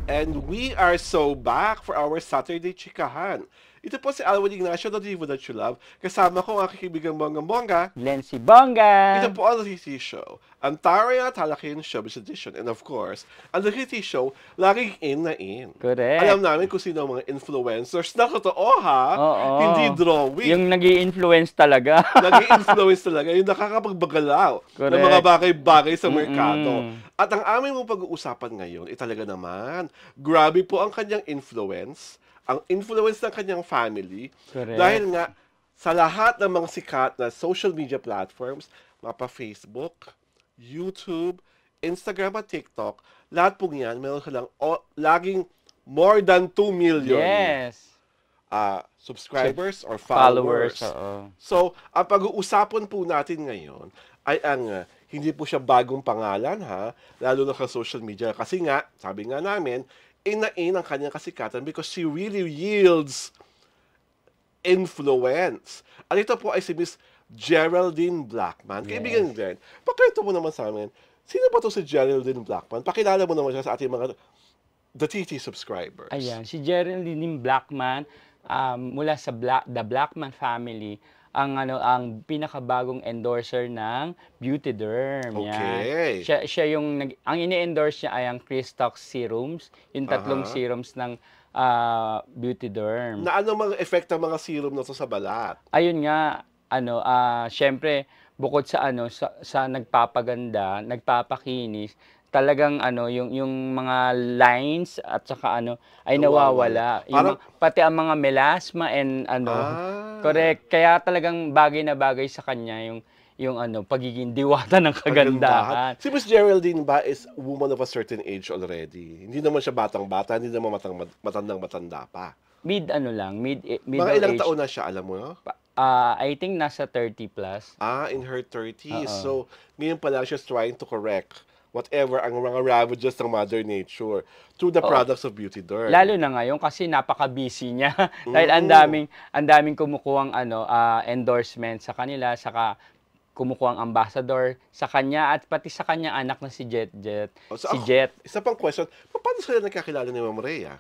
And we are so back for our Saturday Chikahan. Ito po si Alwin Ignacio, the Divo that you love. Kasama ko ang aking kaibigang Bongga. Glency Bongga! Ito po ang The TT Show, ang Taray at Halakin Showbiz Edition. And of course, ang The TT Show, laging in na in. Correct. Alam namin kung sino ang mga influencers na totoo ha, Oo. hindi drawing. Yung nag-i-influence talaga. Nag-i-influence talaga, yung nakakapagbagalaw ng mga bagay-bagay sa merkado. At ang aming mong pag-uusapan ngayon, talaga naman, grabe po ang kanyang influence, ang influence ng kanyang family. Correct. Dahil nga, sa lahat ng mga sikat na social media platforms, mapa Facebook, YouTube, Instagram at TikTok, lahat po yan, meron silang laging more than 2 million Yes. subscribers or followers. Oo. So, ang pag-uusapan po natin ngayon ay ang hindi po siya bagong pangalan ha, lalo na sa social media. Kasi nga, sabi nga namin, in ang kanyang kasikatan because she really yields influence. At ito po ay si Miss Geraldine Blackman. Yes. Kaibigan din, pakwento mo naman sa amin, sino ba to si Geraldine Blackman? Pakilala mo naman siya sa ating mga The TT subscribers. Ayan, si Geraldine Blackman mula sa The Blackman family, ang pinakabagong endorser ng Beauty Derm. Okay. Yan. Siya yung ang ini-endorse niya ay ang Cristox serums, yung tatlong serums ng Beauty Derm. Na ano mga effect ng mga serum na to sa balat? Ayun nga, syempre bukod sa sa nagpapaganda, nagpapakinis, talagang yung mga lines at saka ay nawawala. Pati ang mga melasma and correct. Kaya talagang bagay na bagay sa kanya yung pagiging diwata ng kagandahan. Si Miss Geraldine ba is woman of a certain age already? Hindi naman siya batang-bata, hindi naman matandang-matanda pa. Middle Mga ilang age. taon na siya, alam mo? No? I think nasa 30 plus. In her 30s. So, ngayon pa lang she's trying to correct whatever ang mga ravages ng Mother Nature through the products of Beauty Derm. Lalo na ngayon kasi napaka-busy niya. Dahil ang daming kumukuhang endorsement sa kanila, saka kumukuhang ambassador sa kanya at pati sa kanya anak na si Jet. Jet. Isa pang question, paano sila nagkakilala ni Ma'am Rhea?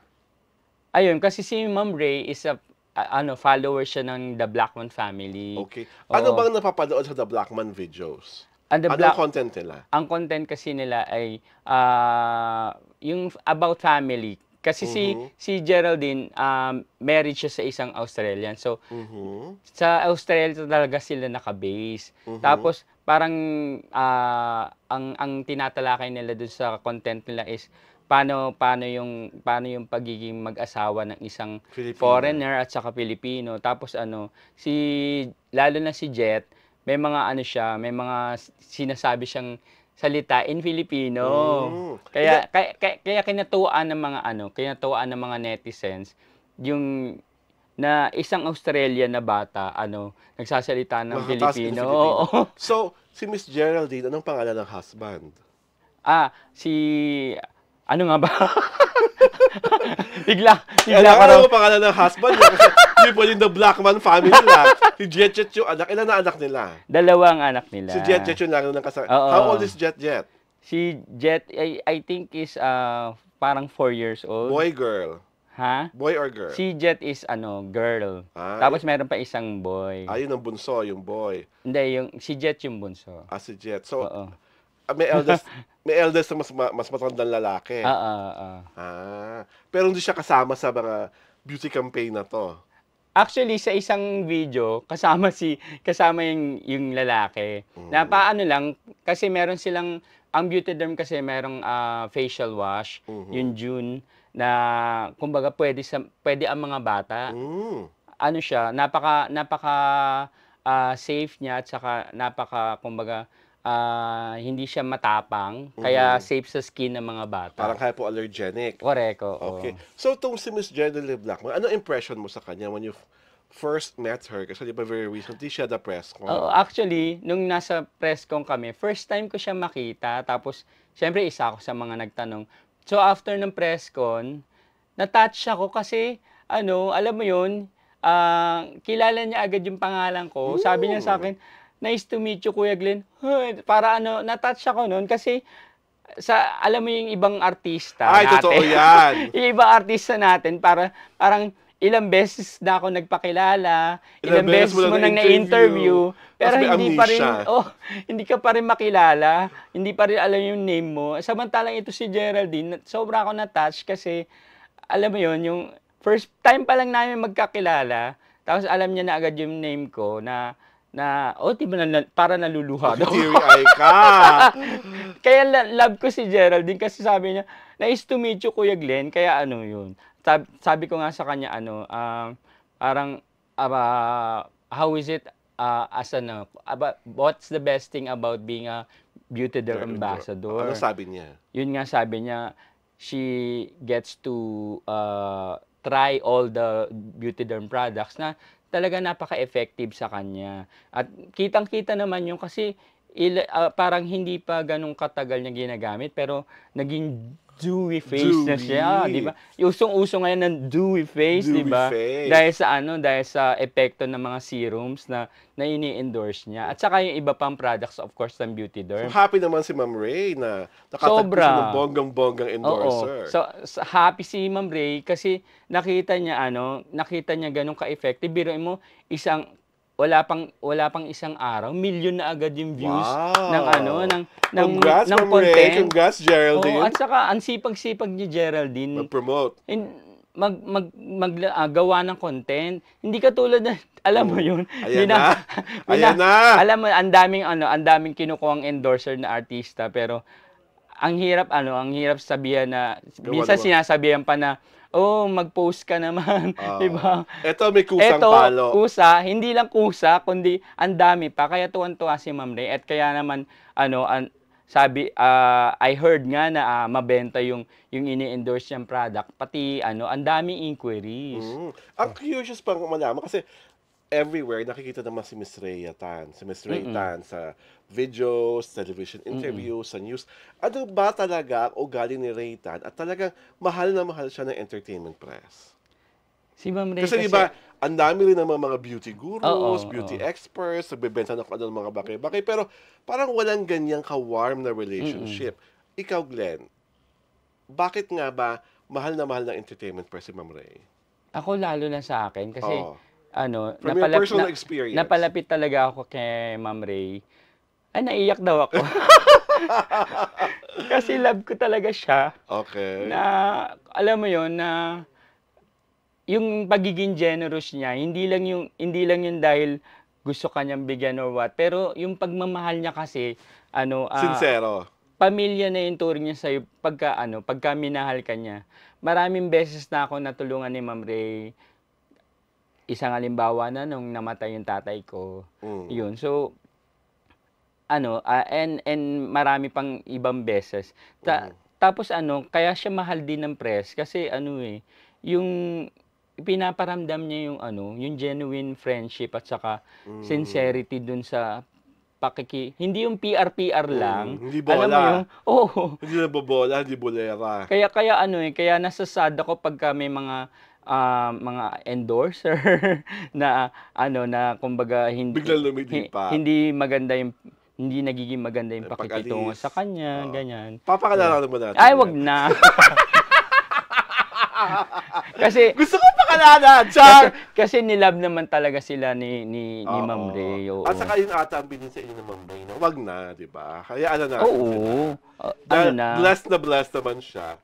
Ayun, kasi si Ma'am Ray is a follower siya ng The Blackman family. Okay. Ano bang napapanood sa The Blackman videos? Anong content nila? Ang content kasi nila ay yung about family. Kasi si Geraldine, married siya sa isang Australian. So, sa Australia talaga sila naka-base. Tapos, parang ang tinatalakay nila dun sa content nila is paano yung pagiging mag-asawa ng isang foreigner at saka Pilipino. Tapos lalo na si Jet, may mga may mga sinasabi siyang salita in Filipino. Kaya kinatuwaan ng mga netizens yung na isang Australian na bata nagsasalita ng Filipino. So, si Miss Geraldine, anong pangalan ng husband? Ano nga ba? bigla ano ang pangalan ng husband niya? Kasi hindi po yung The Blackman family lang. Si Jet yung anak. Ilan na anak nila? 2 ang anak nila. Si Jet yung lang ng kasama. How old is Jet? Si Jet, I think is parang 4 years old. Boy, girl? Ha? Boy or girl? Si Jet is girl. Tapos meron pa isang boy. Yun ang bunso, yung boy. Hindi, si Jet yung bunso. Si Jet. So, may eldest na mas matandang lalaki. Pero hindi siya kasama sa mga beauty campaign na to. Actually, sa isang video, kasama yung lalaki. Na paano lang, kasi meron silang, ang Beauty Derm kasi merong facial wash, yung June, na kumbaga pwede ang mga bata. Ano siya, napaka safe niya at saka kumbaga, hindi siya matapang, kaya safe sa skin ng mga bata. Parang hypoallergenic. Correct, Okay. So, itong si Miss Geraldine Blackman, ano impression mo sa kanya when you first met her? Kasi di ba very recently siya the press con? Actually, nung nasa press con kami, first time ko siya makita. Tapos, syempre, isa ako sa mga nagtanong. So, after ng press con, na-touch ako kasi, alam mo yun, kilala niya agad yung pangalan ko. Sabi niya sa akin, nice to meet you, Kuya Glenn. Para na-touch ako noon kasi alam mo yung ibang artista Ay, natin. totoo yan. Yung ibang artista natin, parang ilang beses na ako nagpakilala, ilang beses mo nang na-interview, pero Tapos may hindi pa rin, amnesia. hindi ka pa rin makilala, hindi pa rin alam yung name mo. Samantalang ito si Geraldine, sobra ako na-touch kasi, alam mo yun, yung first time pa lang namin magkakilala, tapos alam niya na agad yung name ko di ba para naluluha daw. Teary-eye ka. Kaya love ko si Geraldine kasi sabi niya, nice to meet you, Kuya Glenn. Kaya ano yun. Sabi ko nga sa kanya, parang, how is it, what's the best thing about being a beauty derm ambassador? Ano sabi niya? Yun nga sabi niya, she gets to try all the beauty derm products na talaga napaka-effective sa kanya. At kitang-kita naman yung kasi parang hindi pa ganun katagal niya ginagamit pero naging dewy face na siya, di ba? Usong-uso ngayon ng dewy face, di ba? Dahil sa epekto ng mga serums na ini-endorse niya. At saka yung iba pang products, of course, ng beauty derm. So, happy naman si Ma'am Ray na nakatagpo siya ng bonggang-bonggang endorser. So, happy si Ma'am Ray kasi nakita niya ganun ka-effective. Biruin mo, wala pang isang araw, milyon na agad yung views ng Congrats, ng Ma'am content. Ray. Congrats, Geraldine. At saka ang sipag-sipag ni Geraldine mag-promote. Gawa ng content. Hindi katulad na, alam mo yun. Ayan na. Alam mo, ang daming kinukuhang endorser na artista, pero ang hirap sabihan na, minsan sinasabihan pa na, mag-post ka naman, di ba? Ito may kusang palo. Hindi lang kusa, kundi ang dami pa. Kaya tuwan-tuwa si Ma'am Ray. At kaya naman, sabi, I heard nga na mabenta yung ini-endorse niyang product. Pati, ang daming inquiries. Ang curious pang malaman kasi everywhere nakikita naman si Miss Rhea Tan. Si Miss Rhea Tan sa videos, television interviews, sa news. Ano ba talaga ang ugali ni Rhea Tan at talagang mahal na mahal siya ng entertainment press? Si Ma'am Ray kasi diba, ang dami rin naman mga beauty gurus, beauty experts, nagbebenta na kung ano mga bakay-bakay, pero parang walang ganyang ka-warm na relationship. Ikaw, Glenn, bakit nga ba mahal na mahal ng entertainment press si Ma'am Ray? Ako lalo na sa akin kasi from your personal experience. Napalapit talaga ako kay Ma'am Ray. Ay, naiyak daw ako. Kasi love ko talaga siya. Okay. Na, alam mo yon na yung pagiging generous niya, hindi lang yun dahil gusto kanyang bigyan or what, pero yung pagmamahal niya kasi, sincero. Pamilya na yung turing niya sa'yo pagka minahal ka niya. Maraming beses na ako natulungan ni Ma'am Ray. Isang halimbawa na nung namatay yung tatay ko. Yun. So, and marami pang ibang beses. Tapos kaya siya mahal din ng press kasi yung pinaparamdam niya yung genuine friendship at saka sincerity dun sa hindi yung PR lang. Hindi bola. Alam mo yung, hindi nabobola, hindi bolera. Kaya nasasad ako pagka may mga endorser na kumbaga hindi nagiging maganda yung pakikitungo sa kanya, ganyan. Papakilala mo natin. Ay, wag na. Kasi gusto ko pakilala, kasi nilove naman talaga sila ni Ma'am Ray. At saka yun ata ang bilin sa inyo ng Ma'am Ray na wag na, di ba? Kaya natin. Blessed naman siya.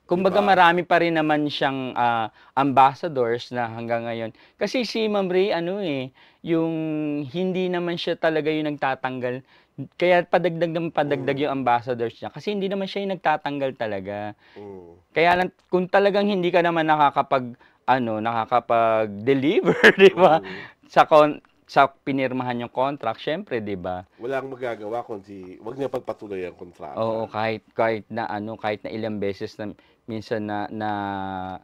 Kumbaga marami pa rin naman siyang ambassadors na hanggang ngayon. Kasi si Ma'am Ray, yung hindi naman siya talaga yung nagtatanggal. Kaya padagdag yung ambassadors niya. Kasi hindi naman siya yung nagtatanggal talaga. Kaya lang, kung talagang hindi ka naman nakakapag-deliver, di ba? Sa pinirmahan yung contract, syempre, di ba? Walang magagawa kundi wag niya pagpatuloy ang kontrata. Oo, kahit na ilang beses na minsan na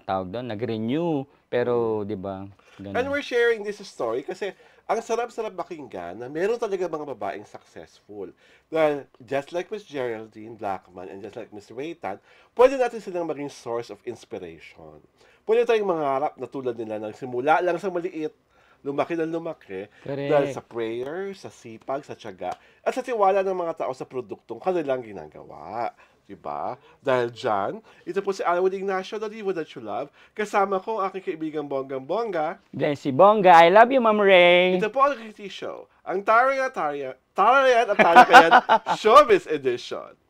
tawag doon, nag-renew, pero di ba? And we're sharing this story kasi ang sarap-sarap pakinggan na meron talaga mga babaeng successful. Dahil just like Miss Geraldine Blackman and just like Miss Rhea Tan, pwede natin silang maging source of inspiration. Pwede tayong mangarap na tulad nila nang simula lang sa maliit, lumaki na lumaki Correct. dahil sa prayer, sa sipag, sa tiyaga, at sa tiwala ng mga tao sa produktong kanilang ginagawa. Diba? Dahil dyan, ito po si Alwin Ignacio, the Diva That You Love. Kasama ko ang aking kaibigang Bonggang-Bongga. Then si Bongga, I love you, Ma'am Ray. Ito po ang Kitty Show, ang Tarayan at Talakayan Showbiz Edition.